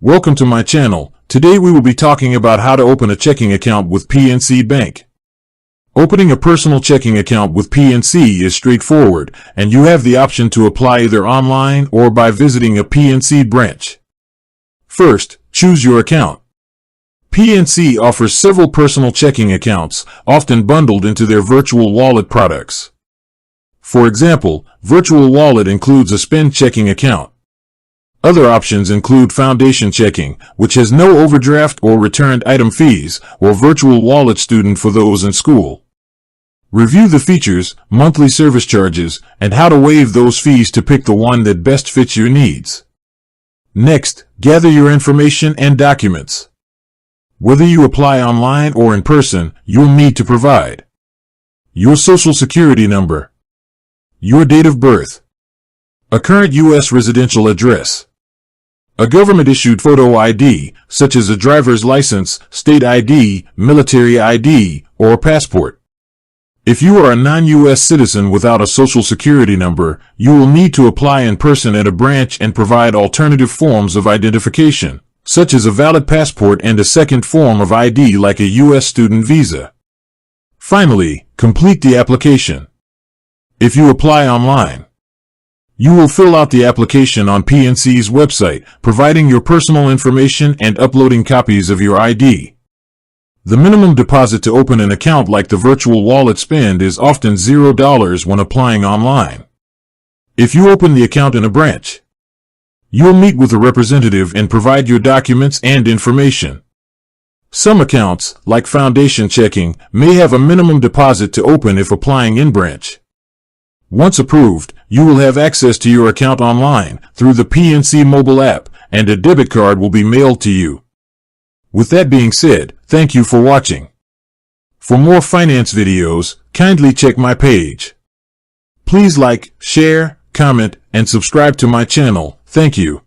Welcome to my channel. Today we will be talking about how to open a checking account with PNC Bank. Opening a personal checking account with PNC is straightforward, and you have the option to apply either online or by visiting a PNC branch. First, choose your account. PNC offers several personal checking accounts, often bundled into their virtual wallet products. For example, Virtual Wallet includes a spend checking account. Other options include Foundation Checking, which has no overdraft or returned item fees, or Virtual Wallet Student for those in school. Review the features, monthly service charges, and how to waive those fees to pick the one that best fits your needs. Next, gather your information and documents. Whether you apply online or in person, you'll need to provide your Social Security number, your date of birth, a current U.S. residential address, a government-issued photo ID, such as a driver's license, state ID, military ID, or a passport. If you are a non-U.S. citizen without a Social Security number, you will need to apply in person at a branch and provide alternative forms of identification, such as a valid passport and a second form of ID like a U.S. student visa. Finally, complete the application. If you apply online, you will fill out the application on PNC's website, providing your personal information and uploading copies of your ID. The minimum deposit to open an account like the Virtual Wallet Spend is often $0 when applying online. If you open the account in a branch, you'll meet with a representative and provide your documents and information. Some accounts, like Foundation Checking, may have a minimum deposit to open if applying in branch. Once approved, you will have access to your account online through the PNC mobile app, and a debit card will be mailed to you. With that being said, thank you for watching. For more finance videos, kindly check my page. Please like, share, comment, and subscribe to my channel. Thank you.